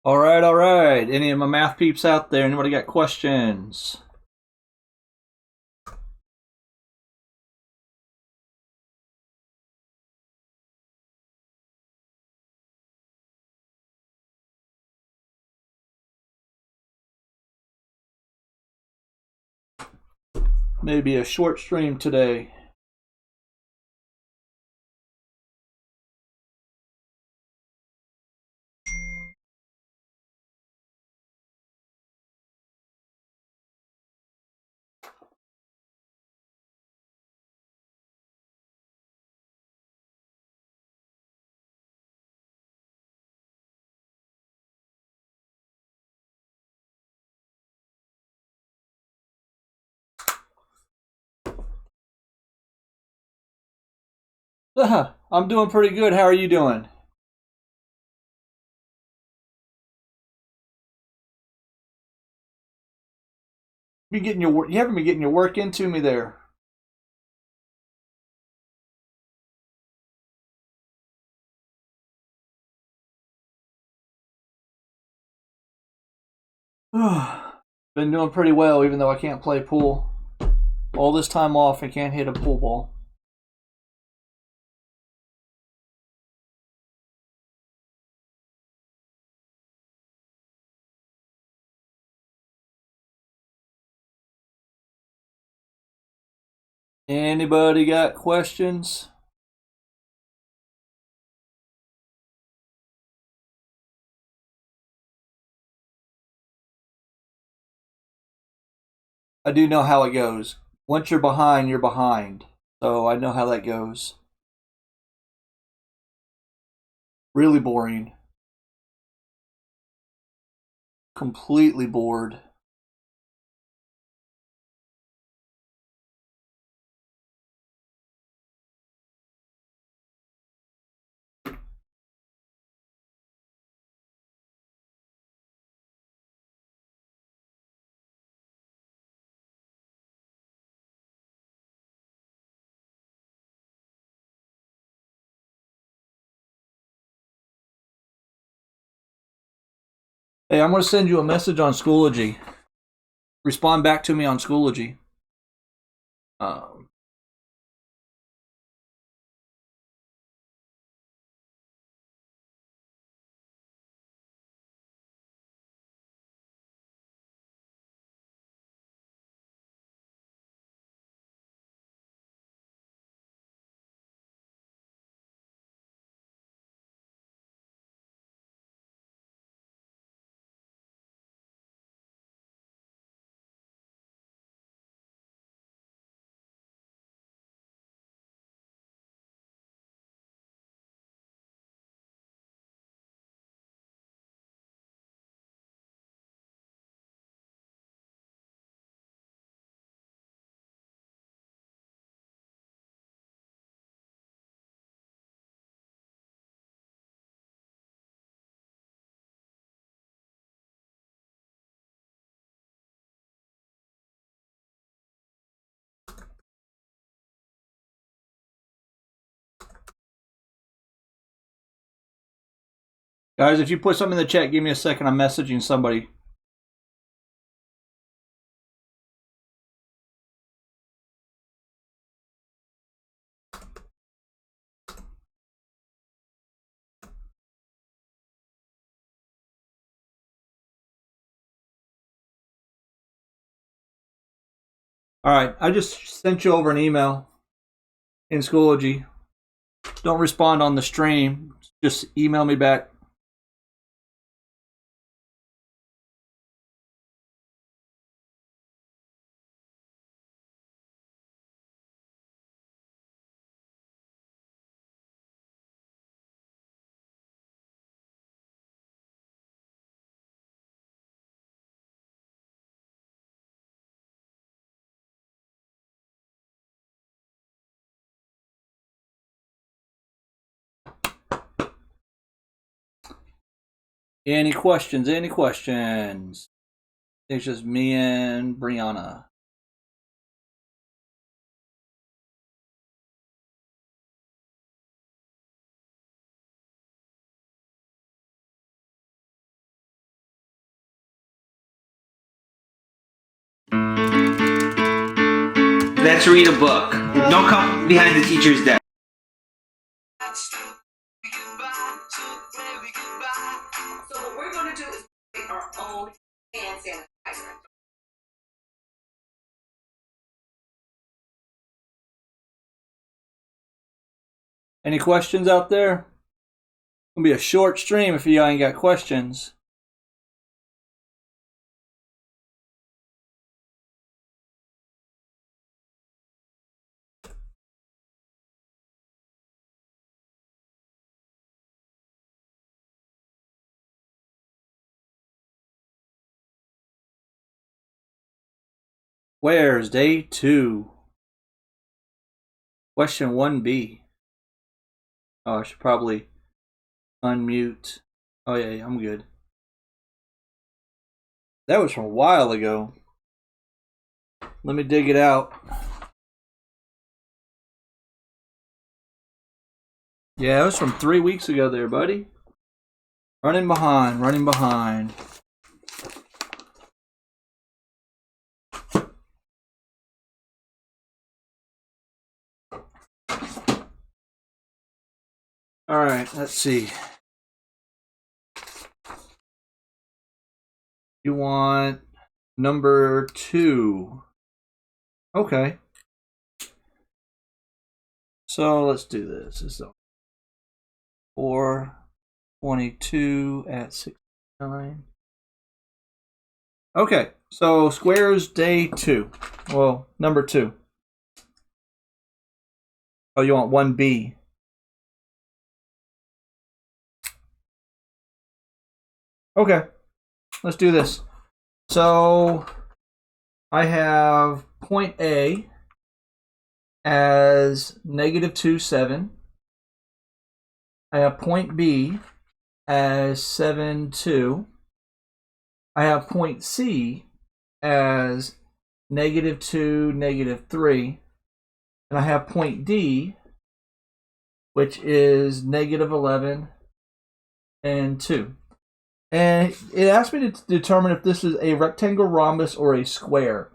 All right, all right. Any of my math peeps out there? Anybody got questions? Maybe a short stream today. I'm doing pretty good. How are you doing? You haven't been getting your work into me there. Been doing pretty well, even though I can't play pool. All this time off, I can't hit a pool ball. Anybody got questions? I do know how it goes. Once you're behind, you're behind. So I know how that goes. Really boring. Completely bored. Hey, I'm going to send you a message on Schoology. Respond back to me on Schoology. Um, Guys, if you put something in the chat, give me a second. I'm messaging somebody. All right, I just sent you over an email in Schoology. Don't respond on the stream. Just email me back. Any questions? Any questions? It's just me and Brianna. Let's read a book. Don't come behind the teacher's desk. So what we're going to do is make our own hand sanitizer. Any questions out there? It's gonna be a short stream if you ain't got questions. Where's day 2? Question 1B. Oh, I should probably unmute. Oh yeah, I'm good. That was from a while ago. Let me dig it out. Yeah, it was from 3 weeks ago there, buddy. Running behind, running behind. All right, let's see. You want number 2. Okay. So let's do this. This is 422 at 69. Okay, so squares day 2. Well, number 2. Oh, you want 1B. Okay, let's do this. So I have point A as -2, 7. I have point B as 7, 2. I have point C as -2, -3. And I have point D, which is -11 and 2. And it asked me to determine if this is a rectangle, rhombus, or a square.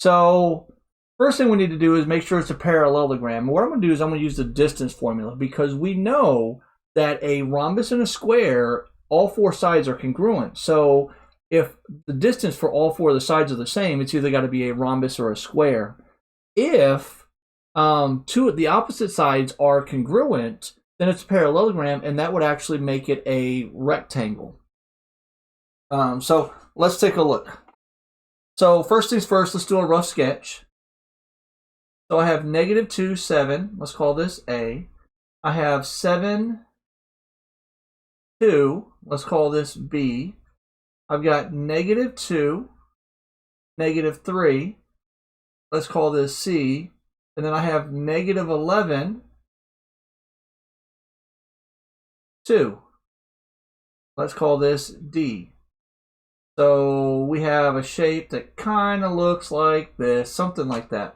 So first thing we need to do is make sure it's a parallelogram. What I'm going to do is I'm going to use the distance formula, because we know that a rhombus and a square, all 4 sides are congruent. So if the distance for all 4 of the sides are the same, it's either got to be a rhombus or a square. If 2 of the opposite sides are congruent, then it's a parallelogram, and that would actually make it a rectangle. So let's take a look. So first things first, let's do a rough sketch. So I have -2, 7. Let's call this A. I have 7, 2. Let's call this B. I've got -2, -3. Let's call this C. And then I have -11, 2. Let's call this D. So we have a shape that kind of looks like this, something like that.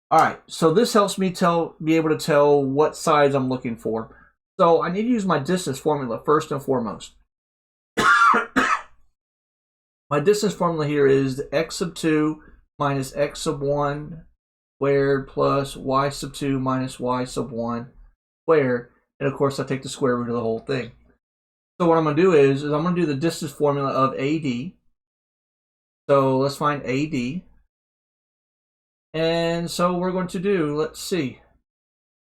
All right, so this helps me be able to tell what sides I'm looking for. So I need to use my distance formula first and foremost. My distance formula here is x sub 2 minus x sub 1 squared plus y sub 2 minus y sub 1 squared. And of course, I take the square root of the whole thing. So what I'm going to do is I'm going to do the distance formula of AD. So let's find AD. And so we're going to do, let's see,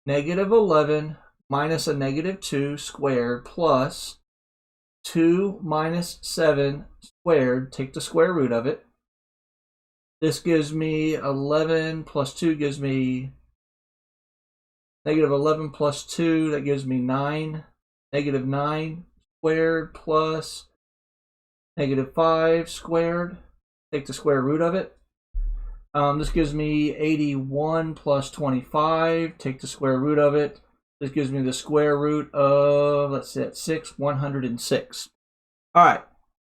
-11 minus a -2 squared plus 2 minus 7 squared. Take the square root of it. This gives me 11 plus 2 gives me -11 plus 2. That gives me 9. -9 squared plus -5 squared. Take the square root of it. This gives me 81 plus 25. Take the square root of it. This gives me the square root of, let's see, that's 6, 106. All right,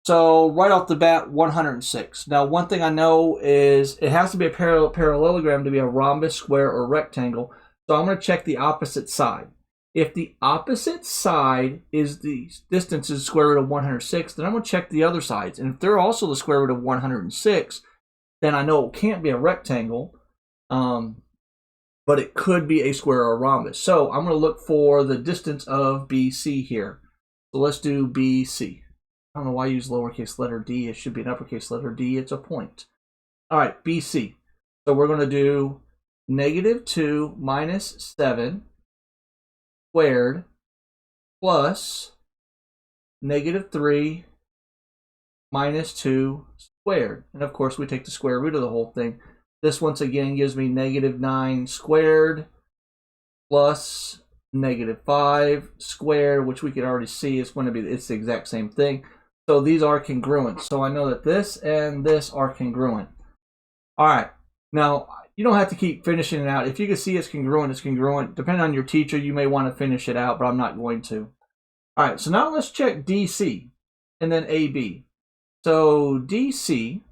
so right off the bat, 106. Now, one thing I know is it has to be a parallelogram to be a rhombus, square, or rectangle. So I'm going to check the opposite side. If the opposite side is the distance is the square root of 106, then I'm going to check the other sides. And if they're also the square root of 106, then I know it can't be a rectangle. But it could be a square or a rhombus. So I'm going to look for the distance of BC here. So let's do BC. I don't know why I use lowercase letter d. It should be an uppercase letter D. It's a point. All right, BC. So we're going to do -2 minus 7 squared plus -3 minus 2 squared. And of course, we take the square root of the whole thing. This once again gives me -9 squared plus -5 squared, which we can already see is going to be, it's the exact same thing. So these are congruent. So I know that this and this are congruent. All right. Now, you don't have to keep finishing it out. If you can see it's congruent, it's congruent. Depending on your teacher, you may want to finish it out, but I'm not going to. All right. So now let's check DC and then AB. So DC,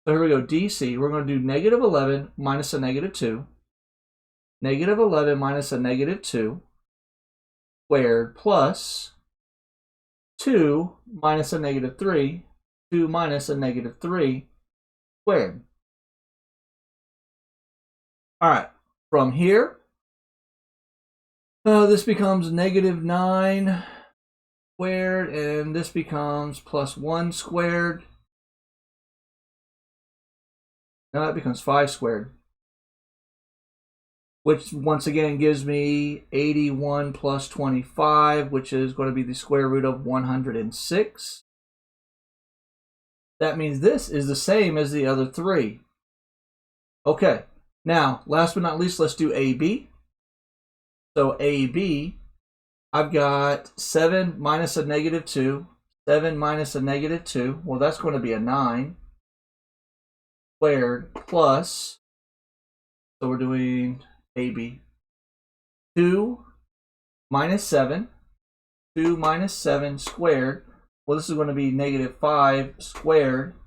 so here we go, DC, we're going to do -11 minus a -2. -11 minus a -2 squared plus 2 minus a -3, 2 minus a -3 squared. All right, from here, this becomes -9 squared, and this becomes +1 squared. Now that becomes 5 squared, which once again gives me 81 plus 25, which is going to be the square root of 106. That means this is the same as the other three. Okay, now last but not least, let's do AB. So AB, I've got 7 minus a -2, 7 minus a -2, well that's going to be a 9 squared plus, so we're doing AB, 2 minus 7, 2 minus 7 squared, well this is going to be -5 squared,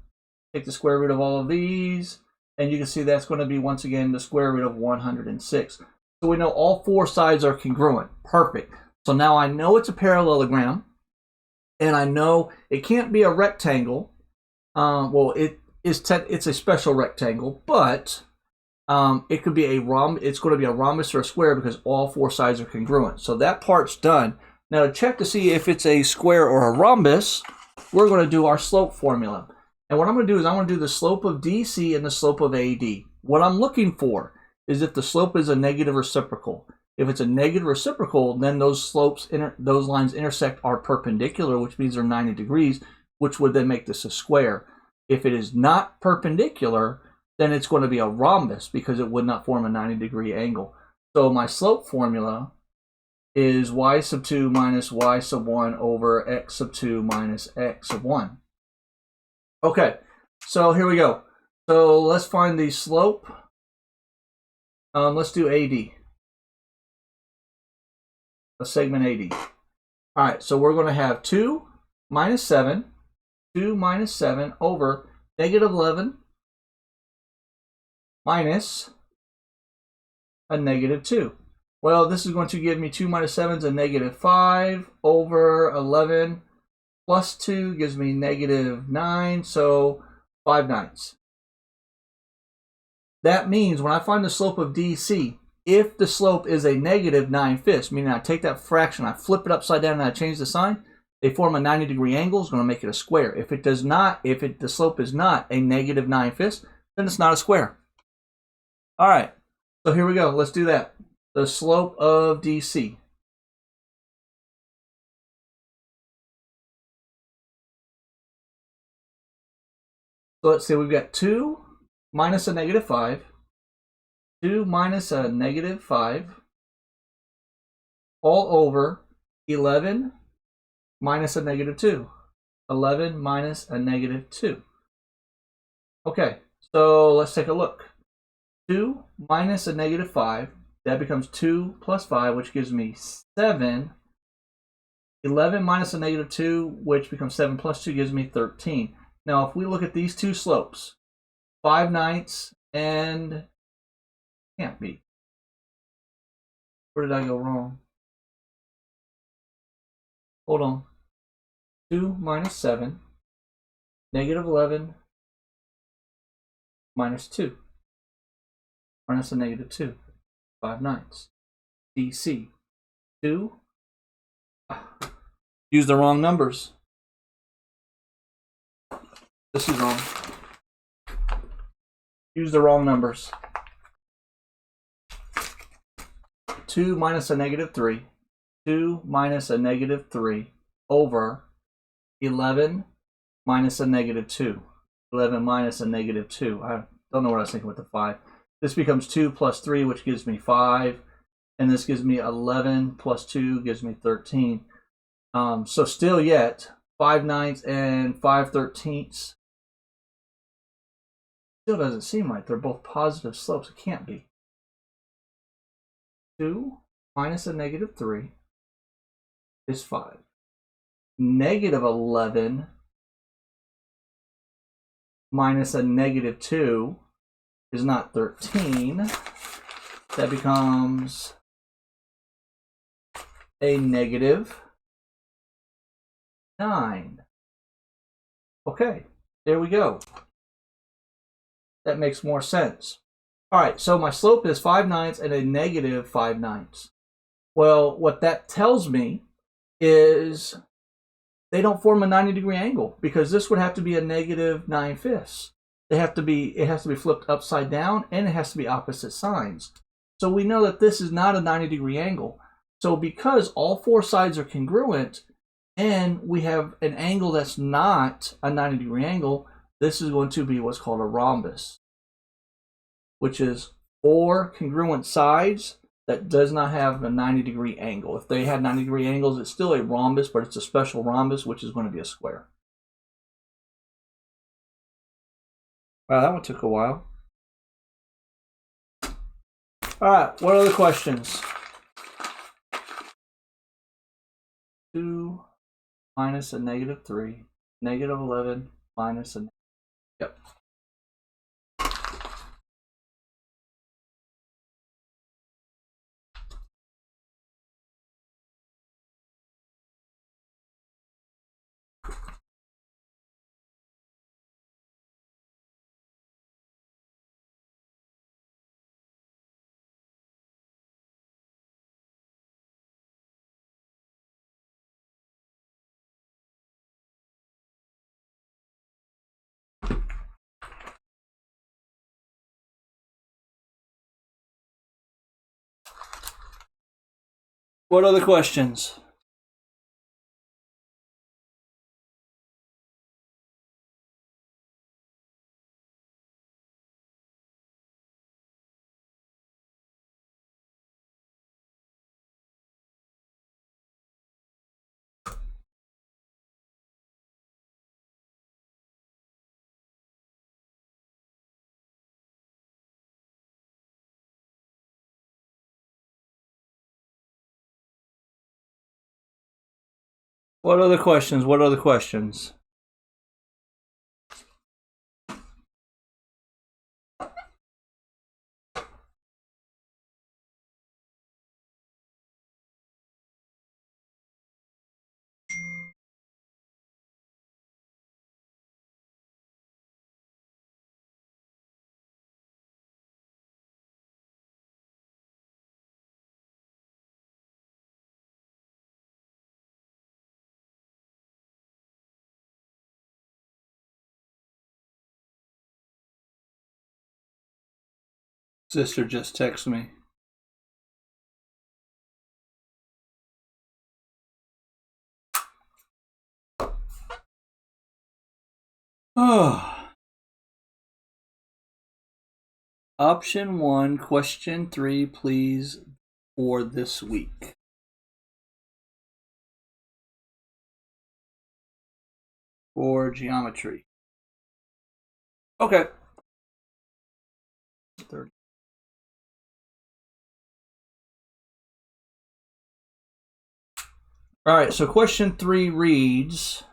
take the square root of all of these, and you can see that's going to be once again the square root of 106. So we know all four sides are congruent. Perfect. So now I know it's a parallelogram, and I know it can't be a rectangle. Well, it's a special rectangle, but it could be it's going to be a rhombus or a square because all four sides are congruent. So that part's done. Now to check to see if it's a square or a rhombus, we're going to do our slope formula. And what I'm going to do is I'm going to do the slope of DC and the slope of AD. What I'm looking for is if the slope is a negative reciprocal. If it's a negative reciprocal, then those those lines intersect are perpendicular, which means they're 90 degrees, which would then make this a square. If it is not perpendicular, then it's going to be a rhombus because it would not form a 90-degree angle. So my slope formula is y sub 2 minus y sub 1 over x sub 2 minus x sub 1. Okay, so here we go. So let's find the slope. Let's do AD. A segment AD. All right, so we're going to have 2 minus 7, 2 minus 7 over -11 minus a -2. Well, this is going to give me 2 minus 7 is a -5 over 11 plus 2 gives me -9, so 5/9. That means when I find the slope of DC, if the slope is a -9/5, meaning I take that fraction, I flip it upside down and I change the sign, they form a 90-degree angle, it's going to make it a square. If it does not, the slope is not a -9/5, then it's not a square. All right, so here we go. Let's do that. The slope of DC. So let's say we've got 2 minus a -5, 2 minus a -5, all over 11 minus a -2. 11 minus a -2. Okay, so let's take a look. 2 minus a -5, that becomes 2 plus 5, which gives me 7. 11 minus a -2, which becomes 7 plus 2, gives me 13. Now, if we look at these two slopes, 5/9 and can't be. Where did I go wrong? Hold on. 2 minus 7, -11 minus 2. minus a negative 2, 5/9. DC, 2. Use the wrong numbers. This is wrong. Use the wrong numbers. 2 minus a negative 3. 2 minus a negative 3 over 11 minus a negative 2. 11 minus a negative 2. I don't know what I was thinking with the 5. This becomes 2 plus 3, which gives me 5. And this gives me 11 plus 2 gives me 13. So still yet, 5/9 and 5/13 still doesn't seem right. They're both positive slopes. It can't be. 2 minus a negative 3 is 5. Negative 11 minus a negative 2 is not 13. That becomes a negative 9. Okay, there we go. That makes more sense. All right, so my slope is 5/9 and a negative 5/9. Well, what that tells me is they don't form a 90-degree angle, because this would have to be a negative 9/5. It has to be flipped upside down, and it has to be opposite signs. So we know that this is not a 90-degree angle. So because all four sides are congruent, and we have an angle that's not a 90-degree angle, this is going to be what's called a rhombus, which is 4 congruent sides that does not have a 90-degree angle. If they had 90-degree angles, it's still a rhombus, but it's a special rhombus, which is going to be a square. Wow, that one took a while. All right, what are the questions? 2 minus a negative 3, negative 11 minus a... Yep. What other questions? What other questions? What other questions? Sister just texted me. Oh. Option 1, question 3, please, for this week. For geometry. Okay. 30. All right, so question 3 reads,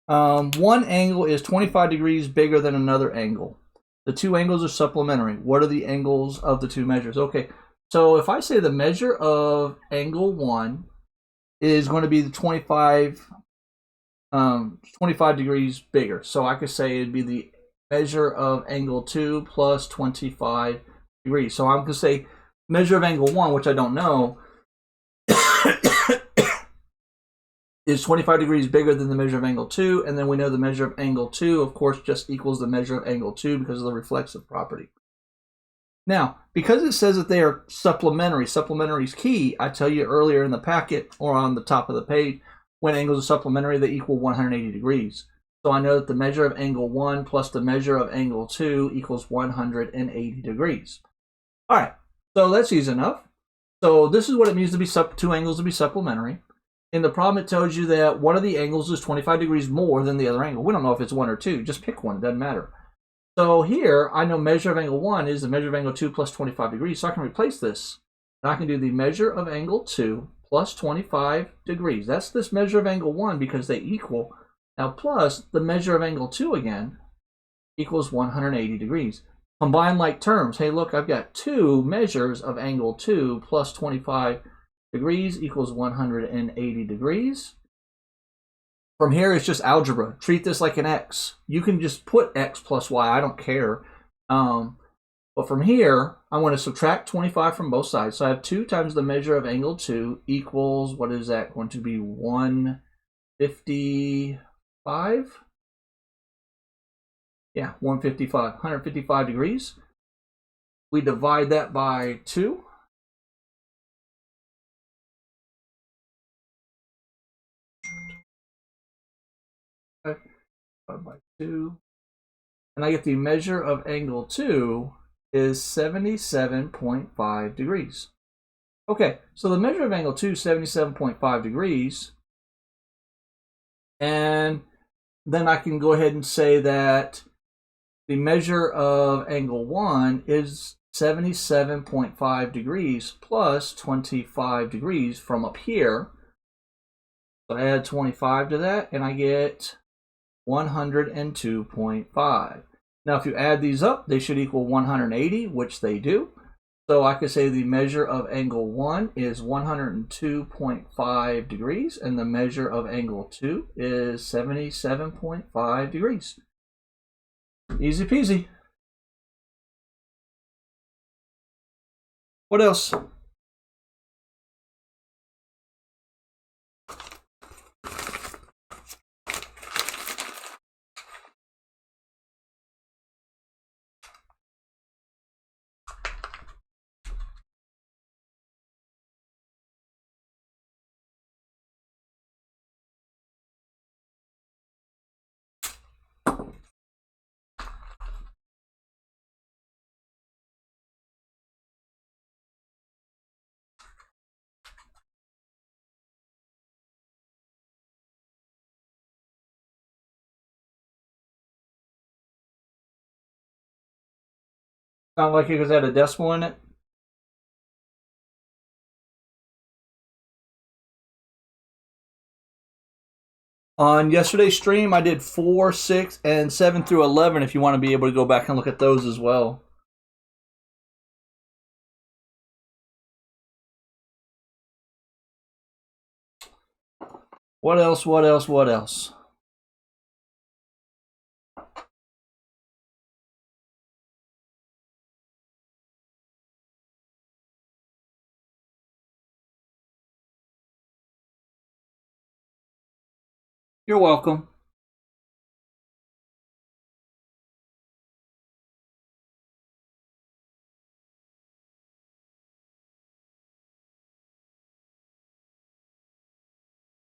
one angle is 25 degrees bigger than another angle. The two angles are supplementary. What are the angles of the two measures? Okay, so if I say the measure of angle 1 is going to be the 25 25 degrees bigger. So I could say it'd be the measure of angle 2 plus 25 degrees. So I'm going to say measure of angle 1, which I don't know, is 25 degrees bigger than the measure of angle 2. And then we know the measure of angle 2, of course, just equals the measure of angle 2 because of the reflexive property. Now, because it says that they are supplementary, supplementary is key. I tell you earlier in the packet or on the top of the page, when angles are supplementary, they equal 180 degrees. So I know that the measure of angle 1 plus the measure of angle 2 equals 180 degrees. All right, so that's easy enough. So this is what it means to be two angles to be supplementary. In the problem, it tells you that one of the angles is 25 degrees more than the other angle. We don't know if it's 1 or 2. Just pick one. It doesn't matter. So here, I know measure of angle 1 is the measure of angle 2 plus 25 degrees. So I can replace this. And I can do the measure of angle 2 plus 25 degrees. That's this measure of angle 1 because they equal. Now plus the measure of angle 2 again equals 180 degrees. Combine like terms. Hey, look, I've got two measures of angle 2 plus 25 degrees equals 180 degrees. From here, it's just algebra. Treat this like an x. You can just put x plus y. I don't care. But from here, I want to subtract 25 from both sides. So I have 2 times the measure of angle 2 equals, what is that going to be, 155? Yeah, 155 degrees. We divide that by 2. By 2. And I get the measure of angle 2 is 77.5 degrees. Okay, so the measure of angle 2 is 77.5 degrees. And then I can go ahead and say that the measure of angle 1 is 77.5 degrees plus 25 degrees from up here. So I add 25 to that, and I get 102.5. Now, if you add these up, they should equal 180, which they do. So I could say the measure of angle 1 is 102.5 degrees, and the measure of angle 2 is 77.5 degrees. Easy peasy. What else? Sound like it because it had a decimal in it? On yesterday's stream, I did 4, 6, and 7 through 11 if you want to be able to go back and look at those as well. What else, what else, what else? You're welcome.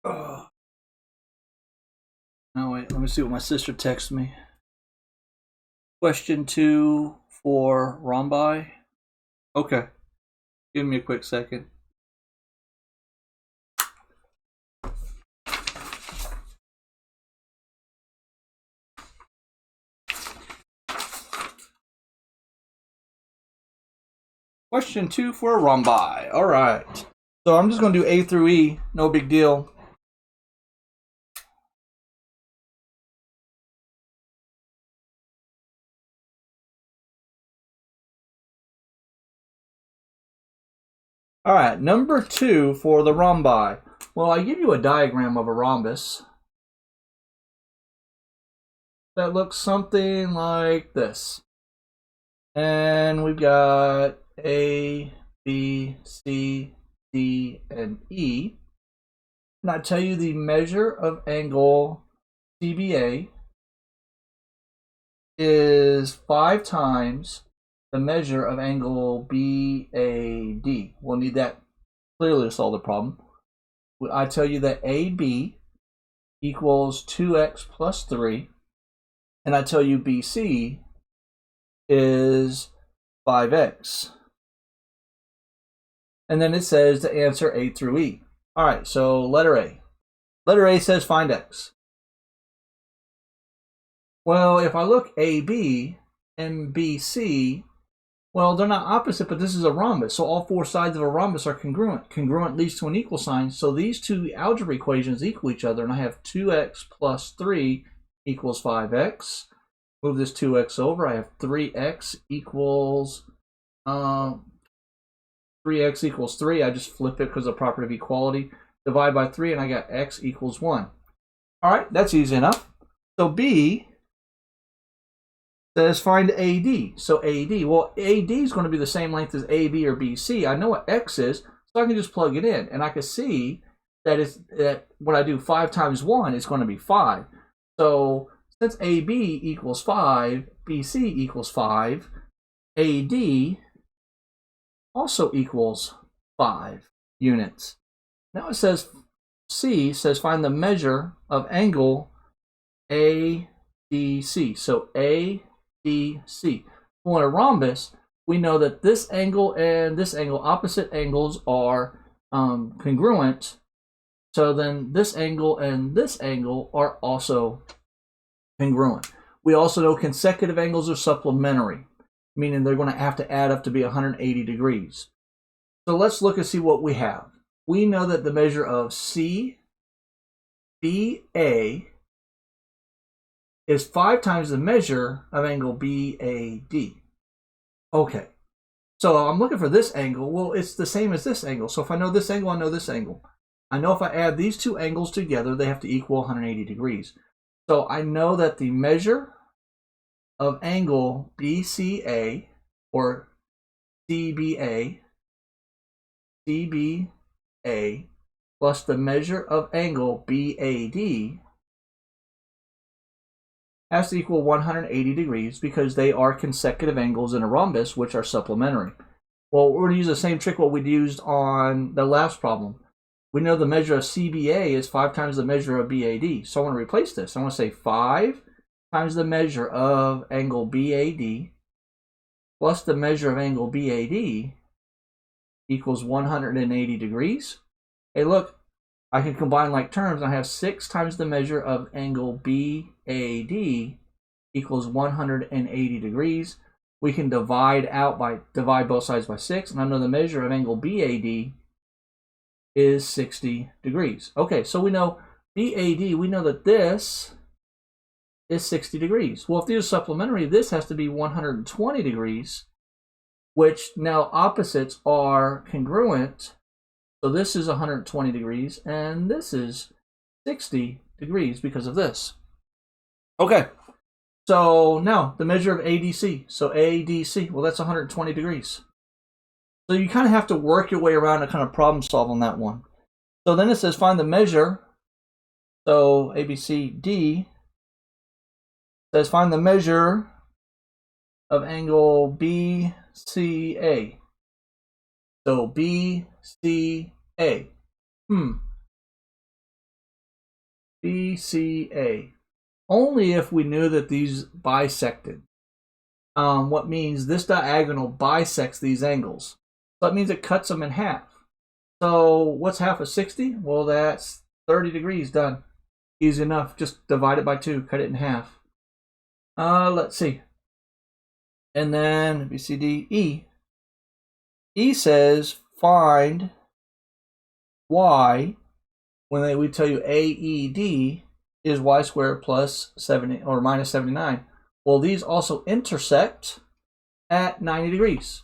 Oh, wait, let me see what my sister texted me. Question 2 for Rhombus. Okay. Give me a quick second. Question 2 for Rhombus. All right. So I'm just going to do A through E. No big deal. All right, number 2 for the rhombi. Well, I give you a diagram of a rhombus. that looks something like this. And we've got A, B, C, D, and E. And I tell you the measure of angle CBA is 5 times the measure of angle BAD. We'll need that clearly to solve the problem. I tell you that AB equals 2x plus 3, and I tell you BC is 5x. And then it says to answer A through E. All right, so letter A. Letter A says find x. Well, if I look AB and BC, well, they're not opposite, but this is a rhombus, so all 4 sides of a rhombus are congruent. Congruent leads to an equal sign, so these two algebra equations equal each other, and I have 2x plus 3 equals 5x. Move this 2x over, I have 3x equals 3x equals 3. I just flip it because of the property of equality. Divide by 3, and I got x equals 1. All right, that's easy enough. So B says find AD. So AD, well, AD is going to be the same length as AB or BC. I know what x is, so I can just plug it in, and I can see that when I do 5 times 1, it's going to be 5. So since AB equals 5, BC equals 5, AD also equals 5 units. Now it says C says find the measure of angle ADC. So ADC. Well, in a rhombus, we know that this angle and this angle, opposite angles, are congruent. So then this angle and this angle are also congruent. We also know consecutive angles are supplementary, meaning they're going to have to add up to be 180 degrees. So let's look and see what we have. We know that the measure of CBA is 5 times the measure of angle BAD. Okay, so I'm looking for this angle. Well, it's the same as this angle. So if I know this angle, I know this angle. I know if I add these two angles together, they have to equal 180 degrees. So I know that the measure of angle BCA or CBA plus the measure of angle BAD has to equal 180 degrees because they are consecutive angles in a rhombus, which are supplementary. Well, we're going to use the same trick what we used on the last problem. We know the measure of CBA is 5 times the measure of BAD. So I want to replace this. I want to say 5 times the measure of angle BAD plus the measure of angle BAD equals 180 degrees. Hey, look, I can combine like terms. I have 6 times the measure of angle BAD equals 180 degrees. We can divide both sides by 6, and I know the measure of angle BAD is 60 degrees. Okay, so we know BAD, we know that this is 60 degrees. Well, if these are supplementary, this has to be 120 degrees, which now opposites are congruent. So this is 120 degrees, and this is 60 degrees because of this. Okay, so now the measure of ADC. So ADC, well, that's 120 degrees. So you kind of have to work your way around to kind of problem solve on that one. So then it says find the measure. So ABCD says find the measure of angle BCA. So BCA. BCA. Only if we knew that these bisected. What means this diagonal bisects these angles. So that means it cuts them in half. So what's half of 60? Well, that's 30 degrees done. Easy enough. Just divide it by 2. Cut it in half. Let's see. And then B, C, D, E. E says find y when we tell you AED is y squared plus 70 or minus 79. Well, these also intersect at 90 degrees.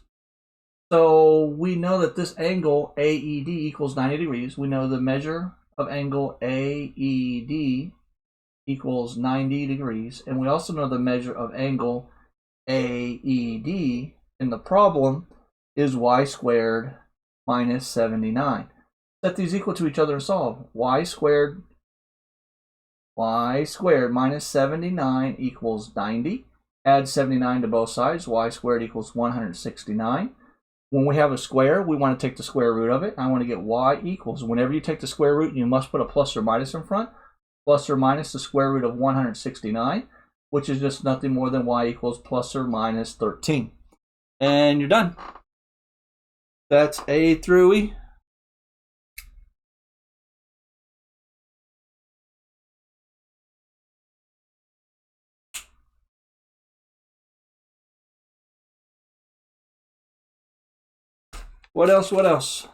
So we know that this angle AED equals 90 degrees. We know the measure of angle AED equals 90 degrees. And we also know the measure of angle AED in the problem is y squared minus 79. Set these equal to each other and solve. Y squared minus 79 equals 90. Add 79 to both sides. Y squared equals 169. When we have a square, we want to take the square root of it. I want to get y equals. Whenever you take the square root, you must put a plus or minus in front. Plus or minus the square root of 169, which is just nothing more than y equals plus or minus 13. And you're done. That's A through E. What else? What else?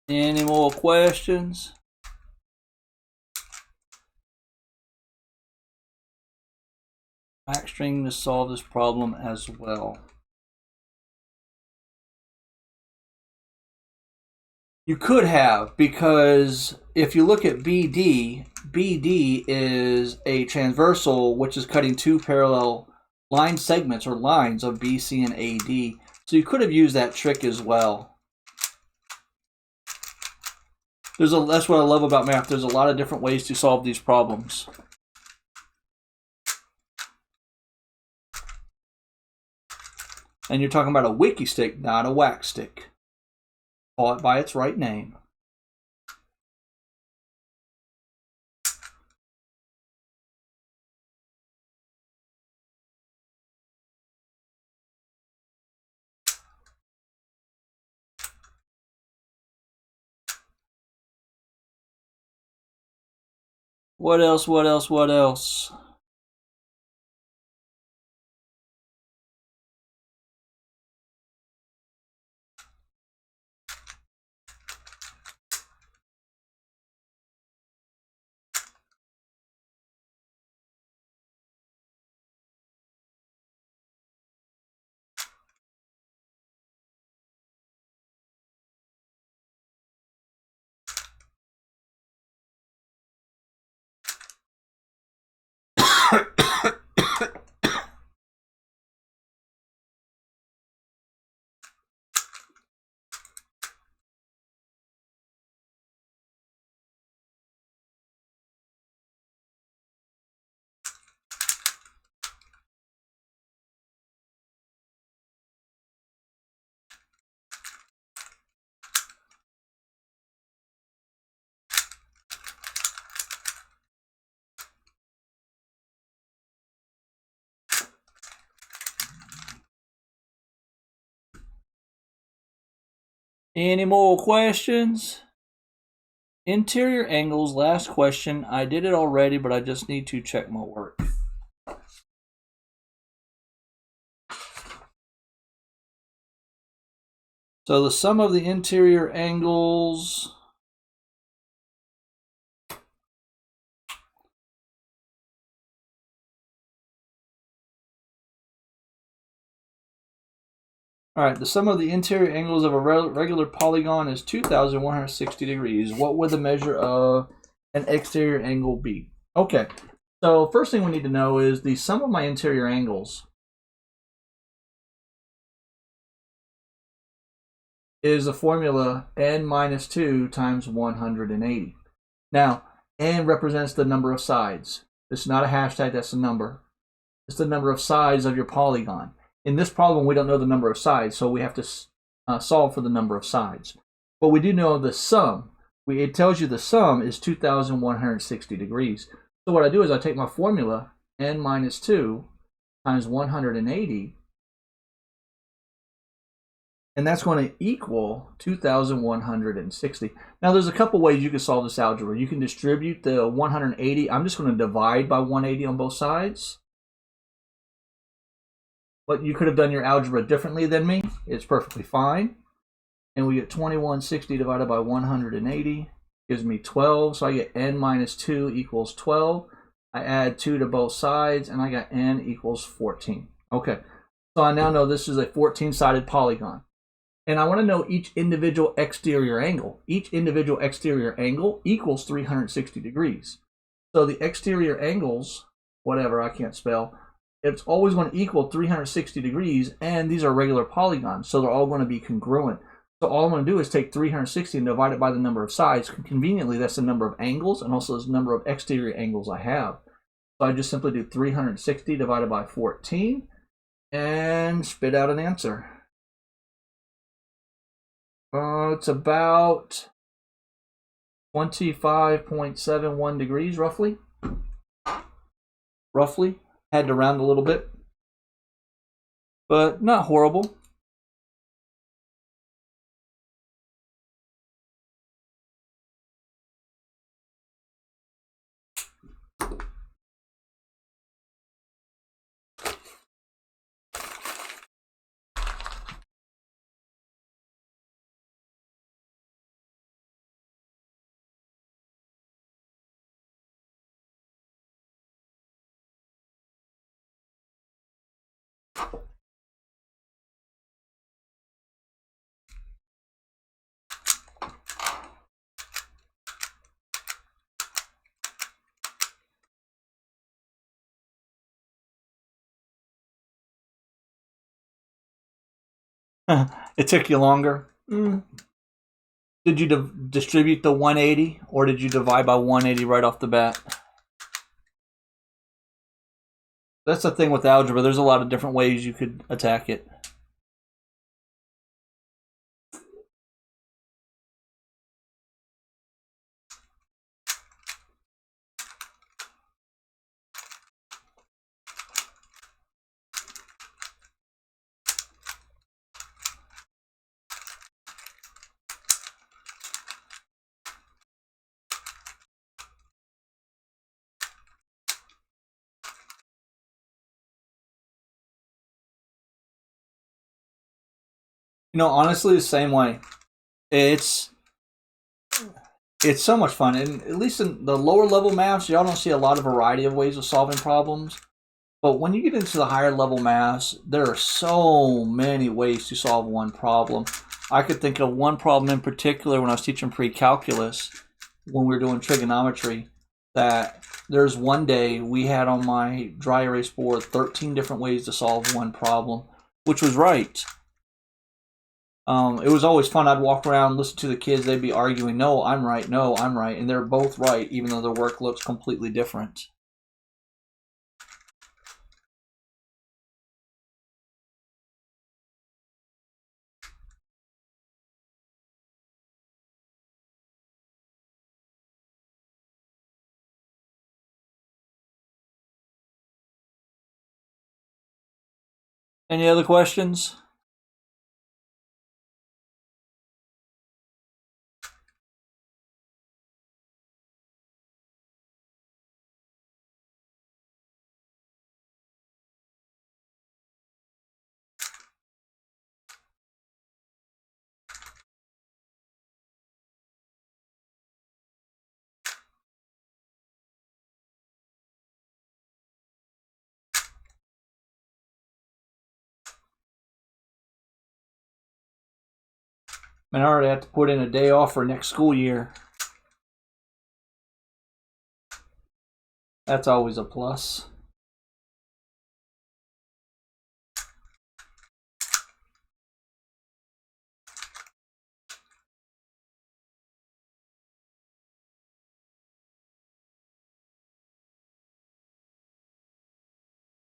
Any more questions? Back string to solve this problem as well. You could have, because if you look at BD, BD is a transversal which is cutting two parallel line segments or lines of BC and AD. So you could have used that trick as well. That's what I love about math. There's a lot of different ways to solve these problems. And you're talking about a wiki stick, not a wax stick. Call it by its right name. What else? What else? What else? Any more questions? Interior angles, last question. I did it already, but I just need to check my work. So the sum of the interior angles Alright, the sum of the interior angles of a regular polygon is 2,160 degrees. What would the measure of an exterior angle be? Okay, so first thing we need to know is the sum of my interior angles is the formula n minus 2 times 180. Now, n represents the number of sides. It's not a hashtag, that's a number. It's the number of sides of your polygon. In this problem, we don't know the number of sides, so we have to solve for the number of sides. But we do know the sum. it tells you the sum is 2,160 degrees. So what I do is I take my formula, n minus 2 times 180, and that's going to equal 2,160. Now, there's a couple ways you can solve this algebra. You can distribute the 180. I'm just going to divide by 180 on both sides. But you could have done your algebra differently than me. It's perfectly fine. And we get 2160 divided by 180 gives me 12. So I get n minus 2 equals 12. I add 2 to both sides, and I got n equals 14. Okay, so I now know this is a 14-sided polygon. And I want to know each individual exterior angle. Each individual exterior angle equals 360 degrees. So the exterior angles, whatever, I can't spell, it's always going to equal 360 degrees, and these are regular polygons, so they're all going to be congruent. So all I'm going to do is take 360 and divide it by the number of sides. Conveniently, that's the number of angles, and also the number of exterior angles I have. So I just simply do 360 divided by 14, and spit out an answer. It's about 25.71 degrees, roughly. Roughly. Had to round a little bit, but not horrible. It took you longer. Did you distribute the 180, or did you divide by 180 right off the bat? That's the thing with algebra. There's a lot of different ways you could attack it. You know, honestly, the same way. It's so much fun, and at least in the lower level maths, y'all don't see a lot of variety of ways of solving problems. But when you get into the higher level maths, there are so many ways to solve one problem. I could think of one problem in particular when I was teaching pre-calculus, when we were doing trigonometry, that there's one day we had on my dry erase board 13 different ways to solve one problem, which was right. It was always fun. I'd walk around, listen to the kids. They'd be arguing, no, I'm right, no, I'm right. And they're both right, even though their work looks completely different. Any other questions? Man, I already have to put in a day off for next school year. That's always a plus.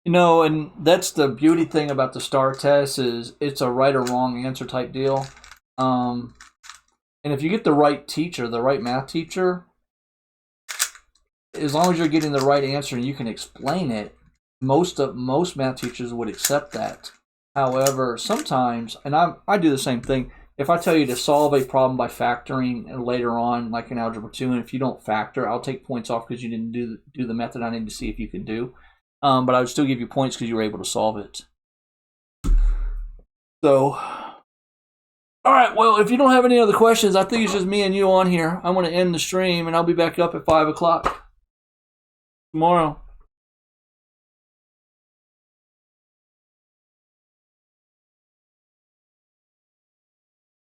You know, and that's the beauty thing about the STAR test, is it's a right or wrong answer type deal. And if you get the right teacher, the right math teacher, as long as you're getting the right answer and you can explain it, most math teachers would accept that. However, sometimes, and I do the same thing, if I tell you to solve a problem by factoring and later on, like in Algebra 2, and if you don't factor, I'll take points off because you didn't do the method I need to see if you can do. But I would still give you points because you were able to solve it. So, all right, well, if you don't have any other questions, I think it's just me and you on here. I'm going to end the stream, and I'll be back up at 5 o'clock tomorrow.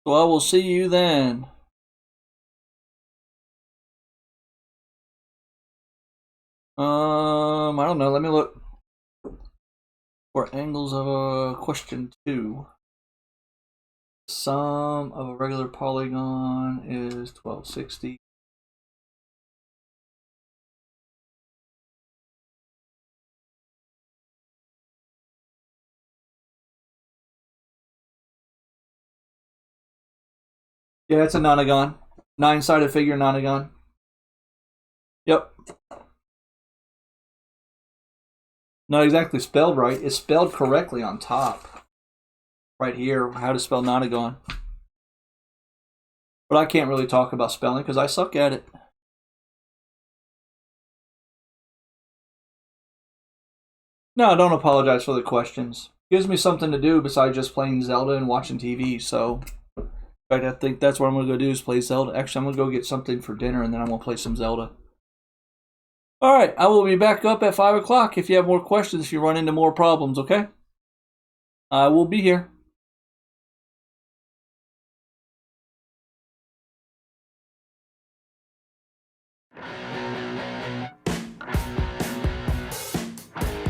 So I will see you then. I don't know. Let me look for angles of question 2. Sum of a regular polygon is 1260. Yeah, it's a nonagon. 9-sided figure nonagon. Yep. Not exactly spelled right. It's spelled correctly on top. Right here, how to spell nonagon. But I can't really talk about spelling because I suck at it. No, don't apologize for the questions. Gives me something to do besides just playing Zelda and watching TV, so... In fact, I think that's what I'm going to go do is play Zelda. Actually, I'm going to go get something for dinner, and then I'm going to play some Zelda. All right, I will be back up at 5 o'clock if you have more questions, if you run into more problems, okay? I will be here.